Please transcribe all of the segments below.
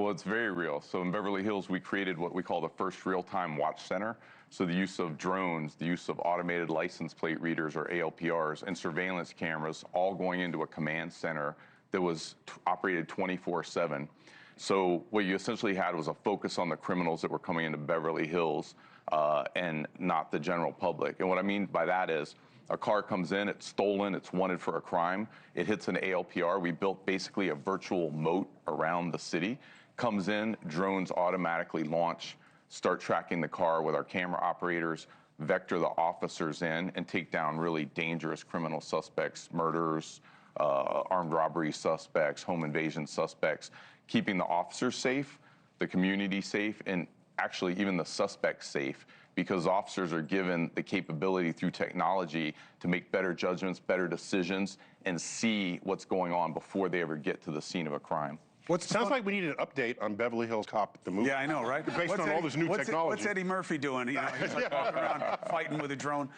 Well, it's very real. So in Beverly Hills, we created what we call the first real-time watch center. So the use of drones, the use of automated license plate readers or ALPRs and surveillance cameras all going into a command center that was operated 24/7. So what you essentially had was a focus on the criminals that were coming into Beverly Hills and not the general public. And what I mean by that is a car comes in, it's stolen, it's wanted for a crime, it hits an ALPR. We built basically a virtual moat around the city. Comes in, drones automatically launch, start tracking the car with our camera operators, vector the officers in, and take down really dangerous criminal suspects, murderers, armed robbery suspects, home invasion suspects, keeping the officers safe, the community safe, and actually even the suspects safe, because officers are given the capability through technology to make better judgments, better decisions, and see what's going on before they ever get to the scene of a crime. Sounds like we need an update on Beverly Hills Cop, the movie. Yeah, I know, right? Based on all this new technology. What's Eddie Murphy doing? You know, he's like walking around fighting with a drone.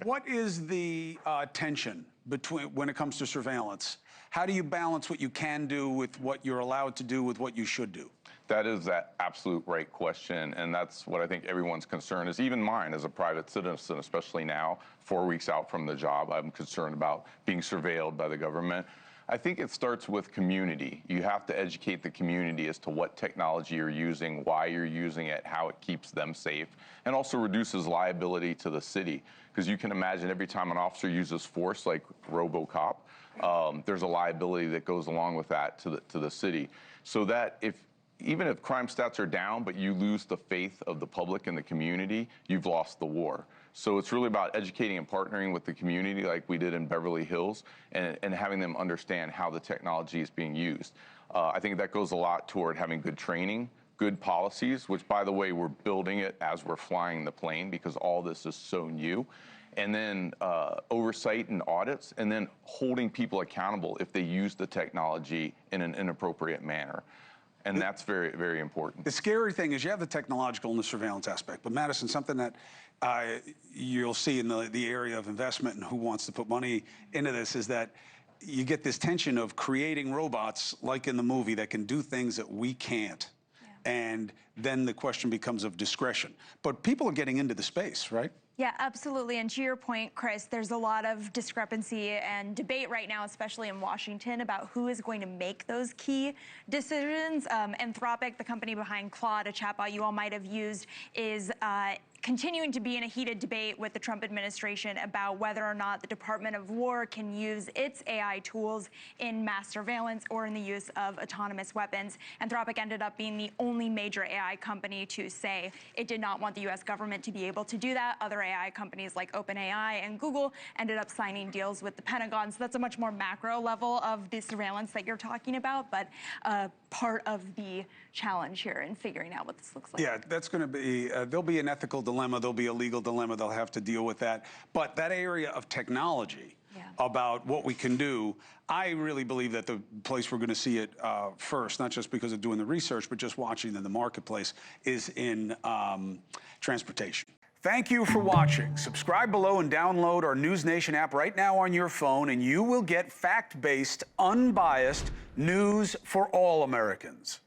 What is the tension between when it comes to surveillance? How do you balance what you can do with what you're allowed to do with what you should do? That is that absolute right question, and that's what I think everyone's concern is, even mine as a private citizen, especially now, 4 weeks out from the job, I'm concerned about being surveilled by the government. I think it starts with community. You have to educate the community as to what technology you're using, why you're using it, how it keeps them safe, and also reduces liability to the city. Because you can imagine every time an officer uses force, like Robocop, there's a liability that goes along with that to the city. So that even if crime stats are down, but you lose the faith of the public and the community, you've lost the war. So it's really about educating and partnering with the community like we did in Beverly Hills and having them understand how the technology is being used. I think that goes a lot toward having good training, good policies, which, by the way, we're building it as we're flying the plane because all this is so new. And then oversight and audits, and then holding people accountable if they use the technology in an inappropriate manner. And that's very, very important. The scary thing is you have the technological and the surveillance aspect, but Madison, something that you'll see in the area of investment and who wants to put money into this is that you get this tension of creating robots like in the movie that can do things that we can't. Yeah. And then the question becomes of discretion. But people are getting into the space, right? Yeah, absolutely. And to your point, Chris, there's a lot of discrepancy and debate right now, especially in Washington, about who is going to make those key decisions. Anthropic, the company behind Claude, a chatbot you all might have used, is continuing to be in a heated debate with the Trump administration about whether or not the Department of War can use its AI tools in mass surveillance or in the use of autonomous weapons. Anthropic ended up being the only major AI company to say it did not want the U.S. government to be able to do that. Other AI companies like OpenAI and Google ended up signing deals with the Pentagon. So that's a much more macro level of the surveillance that you're talking about, but part of the challenge here in figuring out what this looks like. Yeah, that's going to be, there'll be an ethical dilemma, there'll be a legal dilemma, they'll have to deal with that. But that area of technology, about what we can do, I really believe that the place we're going to see it first, not just because of doing the research, but just watching in the marketplace, is in transportation. Thank you for watching. Subscribe below and download our NewsNation app right now on your phone, and you will get fact-based, unbiased news for all Americans.